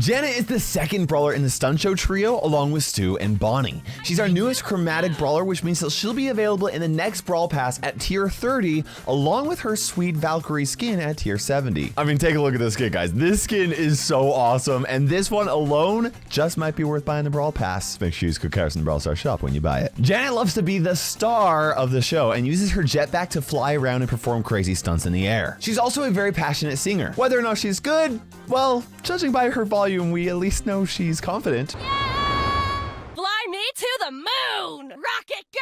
Janet is the second brawler in the Stunt Show trio along with Stu and Bonnie. She's our newest chromatic brawler, which means that she'll be available in the next Brawl Pass at tier 30 along with her sweet Valkyrie skin at tier 70. I mean, take a look at this skin, guys. This skin is so awesome, and this one alone just might be worth buying the Brawl Pass. Make sure you use code Kairos in the Brawl Stars shop when you buy it. Janet loves to be the star of the show and uses her jetpack to fly around and perform crazy stunts in the air. She's also a very passionate singer. Whether or not she's good, well, judging by her volume, we at least know she's confident. Yeah! Fly me to the moon! Rocket Girl!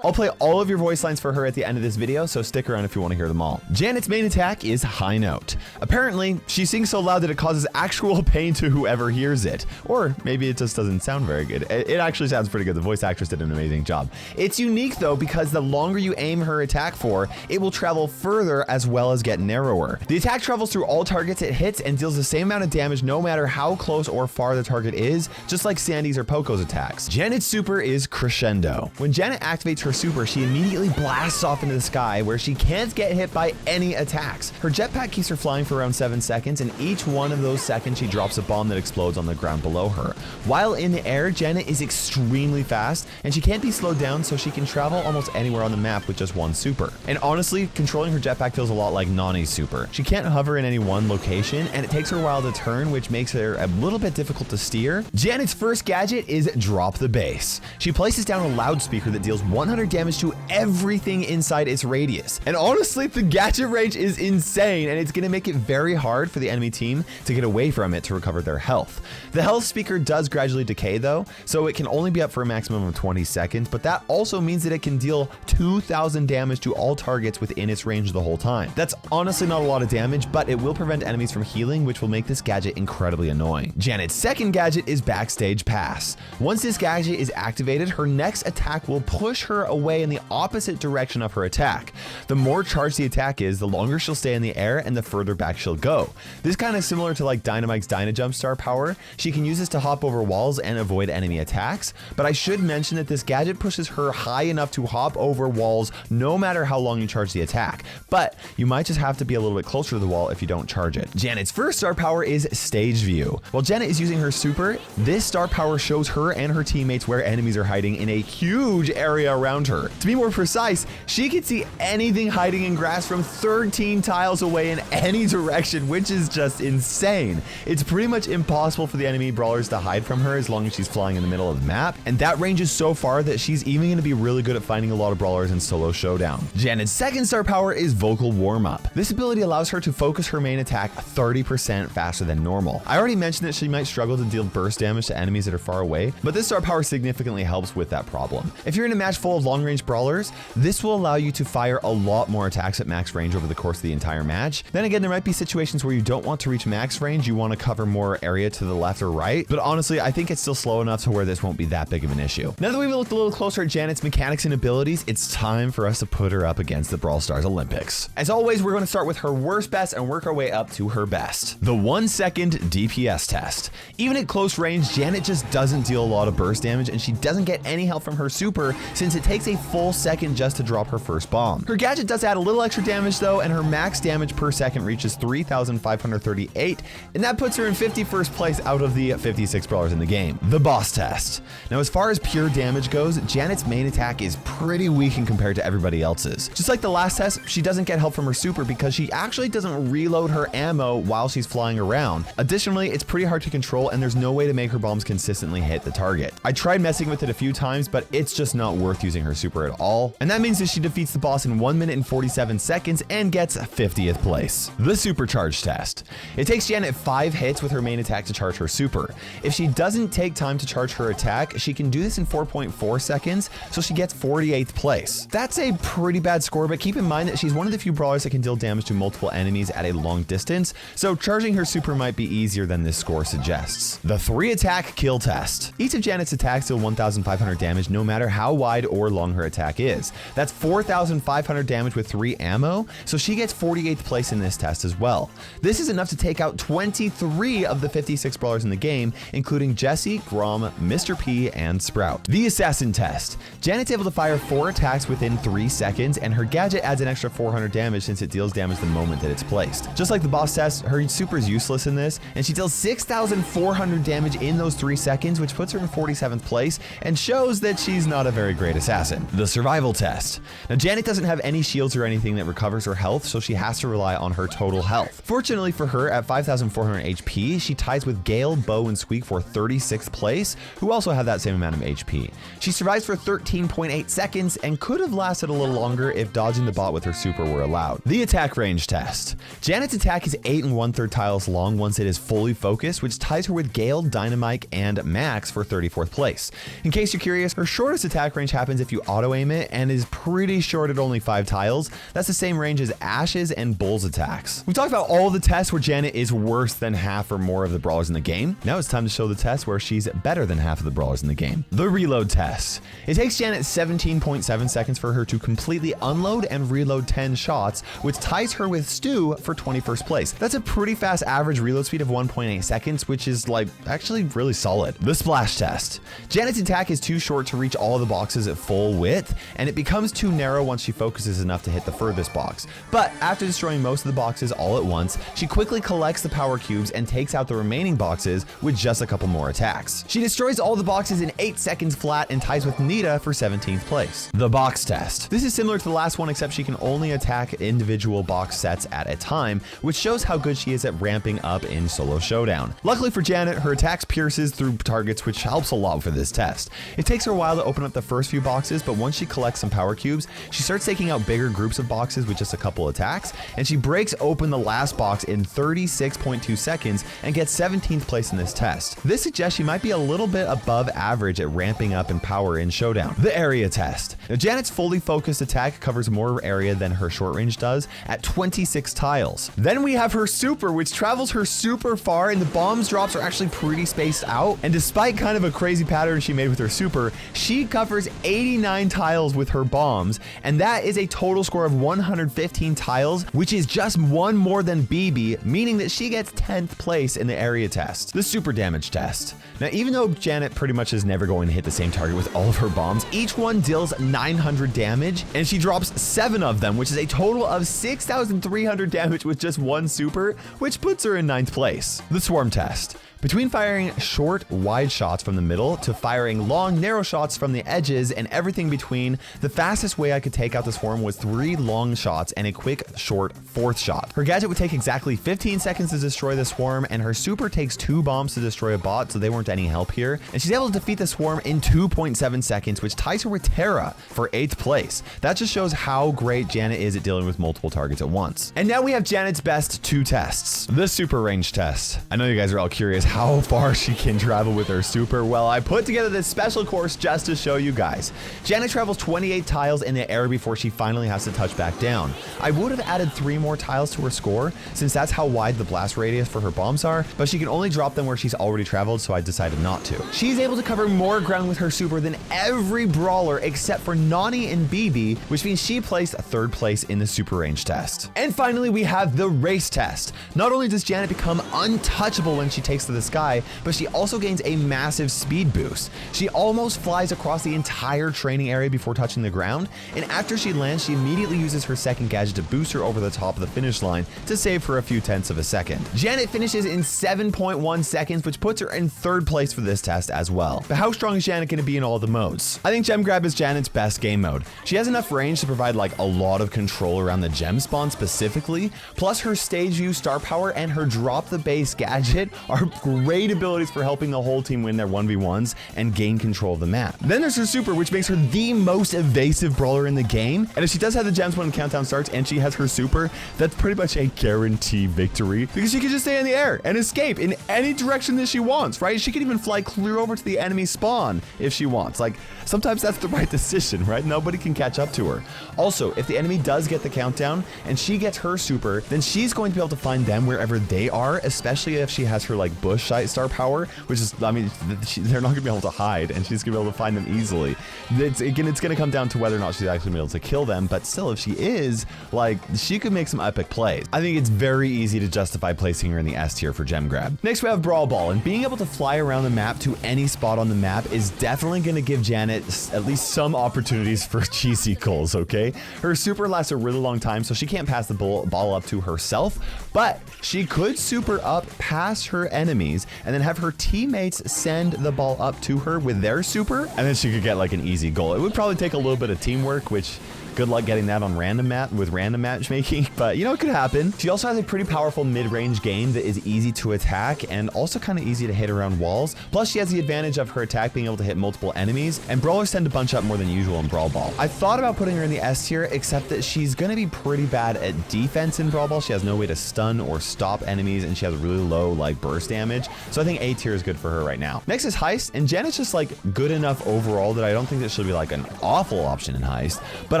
I'll play all of your voice lines for her at the end of this video, so stick around if you want to hear them all. Janet's main attack is High Note. Apparently, she sings so loud that it causes actual pain to whoever hears it. Or maybe it just doesn't sound very good. It actually sounds pretty good. The voice actress did an amazing job. It's unique though, because the longer you aim her attack for, it will travel further as well as get narrower. The attack travels through all targets it hits and deals the same amount of damage no matter how close or far the target is, just like Sandy's or Poco's attacks. Janet's super is Crescendo. When Janet activates her super, she immediately blasts off into the sky where she can't get hit by any attacks. Her jetpack keeps her flying for around 7 seconds, and each one of those seconds she drops a bomb that explodes on the ground below her. While in the air, Janet is extremely fast, and she can't be slowed down, so she can travel almost anywhere on the map with just one super. And honestly, controlling her jetpack feels a lot like Nani's super. She can't hover in any one location, and it takes her a while to turn, which makes her a little bit difficult to steer. Janet's first gadget is Drop the Bass. She places down a loudspeaker that deals 100 damage to everything inside its radius. And honestly, the gadget range is insane, and it's gonna make it very hard for the enemy team to get away from it to recover their health. The health speaker does gradually decay though, so it can only be up for a maximum of 20 seconds, but that also means that it can deal 2,000 damage to all targets within its range the whole time. That's honestly not a lot of damage, but it will prevent enemies from healing, which will make this gadget incredibly annoying. Janet's second gadget is Backstage Pass. Once this gadget is activated, her next attack will push her away in the opposite direction of her attack. The more charged the attack is, the longer she'll stay in the air and the further back she'll go. This kind of similar to like Dynamite's Dynajump star power. She can use this to hop over walls and avoid enemy attacks, but I should mention that this gadget pushes her high enough to hop over walls no matter how long you charge the attack, but you might just have to be a little bit closer to the wall if you don't charge it. Janet's first star power is Stage View. While Janet is using her super, this star power shows her and her teammates where enemies are hiding in a huge area around her. To be more precise, she can see anything hiding in grass from 13 tiles away in any direction, which is just insane. It's pretty much impossible for the enemy brawlers to hide from her as long as she's flying in the middle of the map, and that range is so far that she's even going to be really good at finding a lot of brawlers in solo showdown. Janet's second star power is Vocal Warm-Up. This ability allows her to focus her main attack 30% faster than normal. I already mentioned that she might struggle to deal burst damage to enemies that are far away, but this star power significantly helps with that problem. If you're in a match full of long-range brawlers, this will allow you to fire a lot more attacks at max range over the course of the entire match. Then again, there might be situations where you don't want to reach max range, you want to cover more area to the left or right, but honestly, I think it's still slow enough to where this won't be that big of an issue. Now that we've looked a little closer at Janet's mechanics and abilities, it's time for us to put her up against the Brawl Stars Olympics. As always, we're going to start with her worst best and work our way up to her best. The 1 second DPS test. Even at close range, Janet just doesn't deal a lot of burst damage, and she doesn't get any help from her super since it takes a full second just to drop her first bomb. Her gadget does add a little extra damage though, and her max damage per second reaches 3,538, and that puts her in 51st place out of the 56 brawlers in the game. The boss test. Now, as far as pure damage goes, Janet's main attack is pretty weak in compared to everybody else's. Just like the last test, she doesn't get help from her super because she actually doesn't reload her ammo while she's flying around. Additionally, it's pretty hard to control, and there's no way to make her bombs consistently hit the target. I tried messing with it a few times, but it's just not worth using her super at all, and that means that she defeats the boss in 1 minute and 47 seconds and gets 50th place. The supercharge test. It takes Janet 5 hits with her main attack to charge her super. If she doesn't take time to charge her attack, she can do this in 4.4 seconds, so she gets 48th place. That's a pretty bad score, but keep in mind that she's one of the few brawlers that can deal damage to multiple enemies at a long distance, so charging her super might be easier than this score suggests. The 3 attack kill test. Each of Janet's attacks deal 1,500 damage no matter how wide or long her attack is. That's 4,500 damage with 3 ammo, so she gets 48th place in this test as well. This is enough to take out 23 of the 56 brawlers in the game, including Jesse, Grom, Mr. P, and Sprout. The Assassin test. Janet's able to fire 4 attacks within 3 seconds, and her gadget adds an extra 400 damage since it deals damage the moment that it's placed. Just like the boss test, her super is useless in this, and she deals 6,400 damage in those 3 seconds, which puts her in 47th place and shows that she's not a very great assassin. The survival test. Now, Janet doesn't have any shields or anything that recovers her health, so she has to rely on her total health. Fortunately for her, at 5,400 HP, she ties with Gale, Bo, and Squeak for 36th place, who also have that same amount of HP. She survives for 13.8 seconds and could have lasted a little longer if dodging the bot with her super were allowed. The attack range test. Janet's attack is 8 1/3 tiles long once it is fully focused, which ties her with Gale, Dynamite, and Max for 34th place. In case you're curious, her shortest attack range happens if you auto-aim it and is pretty short at only 5 tiles. That's the same range as Ash's and Bull's attacks. We talked about all the tests where Janet is worse than half or more of the brawlers in the game. Now it's time to show the test where she's better than half of the brawlers in the game. The reload test. It takes Janet 17.7 seconds for her to completely unload and reload 10 shots, which ties her with Stu for 21st place. That's a pretty fast average reload speed of 1.8 seconds, which is like actually really solid. The splash test. Janet's attack is too short to reach all the boxes at full width, and it becomes too narrow once she focuses enough to hit the furthest box. But after destroying most of the boxes all at once, she quickly collects the power cubes and takes out the remaining boxes with just a couple more attacks. She destroys all the boxes in 8 seconds flat and ties with Nita for 17th place. The box test. This is similar to the last one, except she can only attack individual box sets at a time, which shows how good she is at ramping up in solo showdown. Luckily for Janet, her attacks pierces through targets, which helps a lot for this test. It takes her a while to open up the first few boxes, but once she collects some power cubes, she starts taking out bigger groups of boxes with just a couple attacks, and she breaks open the last box in 36.2 seconds and gets 17th place in this test. This suggests she might be a little bit above average at ramping up in power in Showdown. The area test. Now, Janet's fully focused attack covers more area than her short range does at 26 tiles. Then we have her super, which travels her super far, and the bombs drops are actually pretty spaced out. And despite kind of a crazy pattern she made with her super, she covers 89 tiles with her bombs, and that is a total score of 115 tiles, which is just one more than BB, meaning that she gets 10th place in the area test. The super damage test. Now, even though Janet pretty much is never going to hit the same target with all of her bombs, each one deals 900 damage, and she drops 7 of them, which is a total of 6,300 damage with just one super, which puts her in 9th place. The swarm test. Between firing short, wide shots from the middle to firing long, narrow shots from the edges and everything between, the fastest way I could take out the swarm was 3 long shots and a quick, short 4th shot. Her gadget would take exactly 15 seconds to destroy the swarm, and her super takes 2 bombs to destroy a bot, so they weren't any help here. And she's able to defeat the swarm in 2.7 seconds, which ties her with Tara for 8th place. That just shows how great Janet is at dealing with multiple targets at once. And now we have Janet's best 2 tests. The super range test. I know you guys are all curious how far she can travel with her super. Well, I put together this special course just to show you guys. Janet travels 28 tiles in the air before she finally has to touch back down. I would have added 3 more tiles to her score, since that's how wide the blast radius for her bombs are, but she can only drop them where she's already traveled, so I decided not to. She's able to cover more ground with her super than every brawler except for Nani and BB, which means she placed 3rd place in the super range test. And finally, we have the race test. Not only does Janet become untouchable when she takes to the sky, but she also gains a massive speed boost. She almost flies across the entire training area before touching the ground, and after she lands, she immediately uses her second gadget to boost her over the top of the finish line to save her a few tenths of a second. Janet finishes in 7.1 seconds, which puts her in 3rd place for this test as well. But how strong is Janet going to be in all the modes? I think Gem Grab is Janet's best game mode. She has enough range to provide like a lot of control around the gem spawn specifically, plus her stage view, star power, and her drop the base gadget are great abilities for helping the whole team win their 1v1s and gain control of the map. Then there's her super, which makes her the most evasive brawler in the game, and if she does have the gems when the countdown starts and she has her super, that's pretty much a guarantee victory, because she can just stay in the air and escape in any direction that she wants, right? She can even fly clear over to the enemy spawn if she wants. Like, sometimes that's the right decision, right? Nobody can catch up to her. Also, if the enemy does get the countdown and she gets her super, then she's going to be able to find them wherever they are, especially if she has her like bush bush star power, which is, I mean, they're not gonna be able to hide, and she's gonna be able to find them easily. It's gonna come down to whether or not she's actually gonna be able to kill them, but still, if she is, like, she could make some epic plays. I think it's very easy to justify placing her in the S tier for gem grab. Next, we have Brawl Ball, and being able to fly around the map to any spot on the map is definitely gonna give Janet at least some opportunities for cheesy goals, okay? Her super lasts a really long time, so she can't pass the ball up to herself, but she could super up past her enemies and then have her teammates send the ball up to her with their super, and then she could get like an easy goal. It would probably take a little bit of teamwork, which good luck getting that on random matchmaking, but you know, it could happen. She also has a pretty powerful mid-range game that is easy to attack and also kind of easy to hit around walls. Plus, she has the advantage of her attack being able to hit multiple enemies, and brawlers tend to bunch up more than usual in Brawl Ball. I thought about putting her in the S tier, except that she's gonna be pretty bad at defense in Brawl Ball. She has no way to stun or stop enemies, and she has really low like burst damage. So I think A tier is good for her right now. Next is Heist, and Janet's just like good enough overall that I don't think that she'll be like an awful option in Heist, but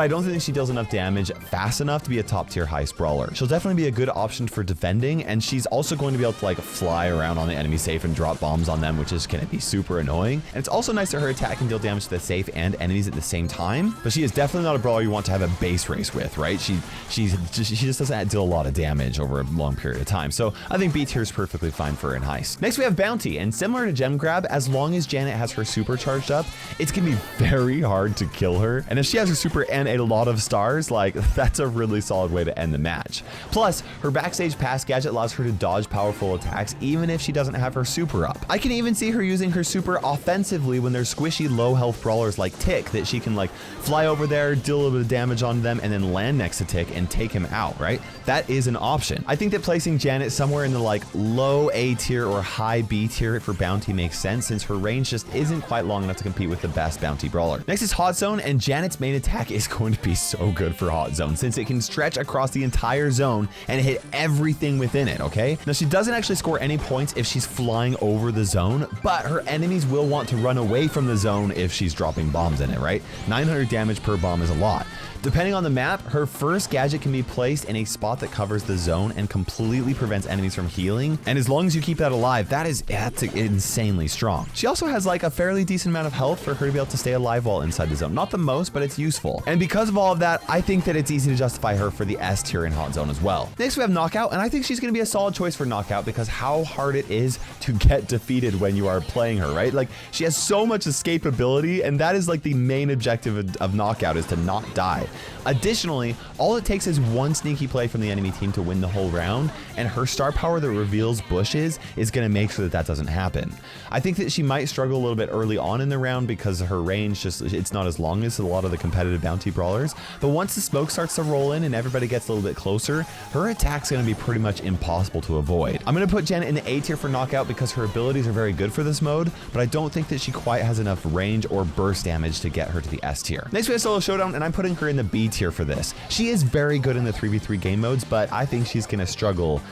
I don't think she deals enough damage fast enough to be a top tier Heist brawler. She'll definitely be a good option for defending, and she's also going to be able to like fly around on the enemy safe and drop bombs on them, which is going to be super annoying. And it's also nice that her attack can deal damage to the safe and enemies at the same time, but she is definitely not a brawler you want to have a base race with, right? She just doesn't deal a lot of damage over a long period of time. So I think B tier is perfectly fine for her in Heist. Next we have Bounty, and similar to Gem Grab, as long as Janet has her super charged up, it's gonna be very hard to kill her. And if she has her super and a lot of stars, like that's a really solid way to end the match. Plus, her backstage pass gadget allows her to dodge powerful attacks even if she doesn't have her super up. I can even see her using her super offensively when there's squishy low health brawlers like Tick, that she can like fly over there, deal a little bit of damage on them, and then land next to Tick and take him out, right? That is an option. I think that placing Janet somewhere in the like low A tier or high B tier for Bounty makes sense, since her range just isn't quite long enough to compete with the best Bounty brawler. Next is Hot Zone, and Janet's main attack is going to be so good for Hot Zone, since it can stretch across the entire zone and hit everything within it, okay? Now, she doesn't actually score any points if she's flying over the zone, but her enemies will want to run away from the zone if she's dropping bombs in it, right? 900 damage per bomb is a lot. Depending on the map, her first gadget can be placed in a spot that covers the zone and completely prevents enemies from healing. And as long as you keep that alive, that's insanely strong. She also has like a fairly decent amount of health for her to be able to stay alive while inside the zone. Not the most, but it's useful. And because of all of that, I think that it's easy to justify her for the S tier in Hot Zone as well. Next, we have Knockout, and I think she's gonna be a solid choice for Knockout because how hard it is to get defeated when you are playing her, right? Like, she has so much escapability, and that is like the main objective of Knockout, is to not die. Additionally, all it takes is one sneaky play from the enemy team to win the whole round, and her star power that reveals bushes is going to make sure that that doesn't happen. I think that she might struggle a little bit early on in the round because her range it's not as long as a lot of the competitive bounty brawlers, but once the smoke starts to roll in and everybody gets a little bit closer, her attack's going to be pretty much impossible to avoid. I'm going to put Janet in the A tier for Knockout because her abilities are very good for this mode, but I don't think that she quite has enough range or burst damage to get her to the S tier. Next we have Solo Showdown, and I'm putting her in the B tier for this. She is very good in the 3v3 game modes, but I think she's going to struggle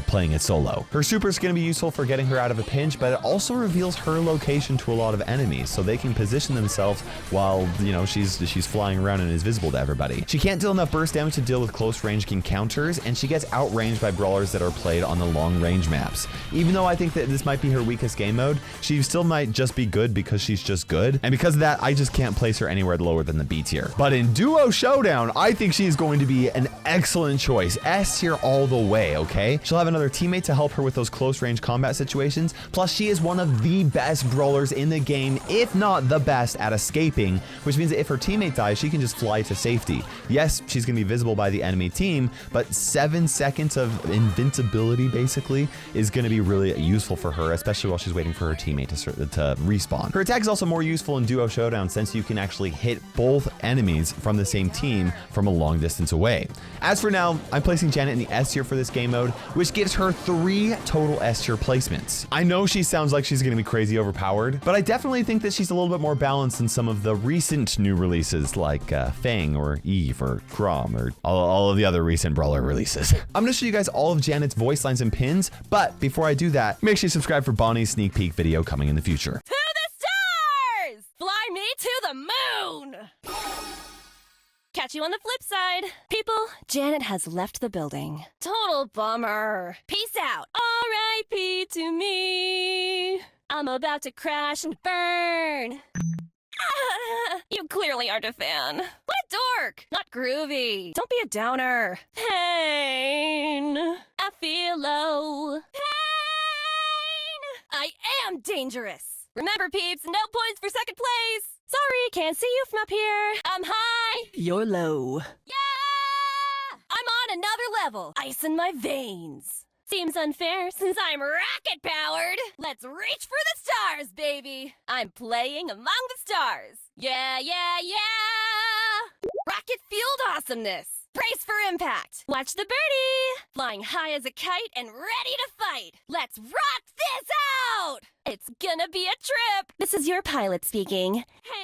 playing it solo. Her super is going to be useful for getting her out of a pinch, but it also reveals her location to a lot of enemies, so they can position themselves while, you know, she's flying around and is visible to everybody. She can't deal enough burst damage to deal with close range encounters, and she gets outranged by brawlers that are played on the long range maps. Even though I think that this might be her weakest game mode, she still might just be good because she's just good, and because of that, I just can't place her anywhere lower than the B tier. But in Duo Showdown, I think she is going to be an excellent choice. S tier all the way, okay? She'll have another teammate to help her with those close range combat situations. Plus, she is one of the best brawlers in the game, if not the best at escaping, which means that if her teammate dies, she can just fly to safety. Yes, she's gonna be visible by the enemy team, but 7 seconds of invincibility basically is gonna be really useful for her, especially while she's waiting for her teammate to respawn. Her attack is also more useful in Duo Showdown since you can actually hit both enemies from the same team from a long distance away. As for now, I'm placing Janet in the S tier for this game mode, which gives her 3 total S tier placements. I know she sounds like she's gonna be crazy overpowered, but I definitely think that she's a little bit more balanced than some of the recent new releases like Fang or Eve or Grom or all of the other recent brawler releases. I'm gonna show you guys all of Janet's voice lines and pins, but before I do that, make sure you subscribe for Bonnie's sneak peek video coming in the future. To the stars! Fly me to the moon! Catch you on the flip side. People, Janet has left the building. Total bummer. Peace out. R.I.P. to me. I'm about to crash and burn. You clearly aren't a fan. What a dork! Not groovy. Don't be a downer. Pain. I feel low. Pain. I am dangerous. Remember, peeps, no points for second place. Sorry, can't see you from up here. I'm high. You're low. Yeah! I'm on another level. Ice in my veins. Seems unfair since I'm rocket-powered. Let's reach for the stars, baby. I'm playing among the stars. Yeah, yeah, yeah. Rocket field awesomeness. Brace for impact. Watch the birdie. Flying high as a kite and ready to fight. Let's rock this out. It's gonna be a trip. This is your pilot speaking. Hey.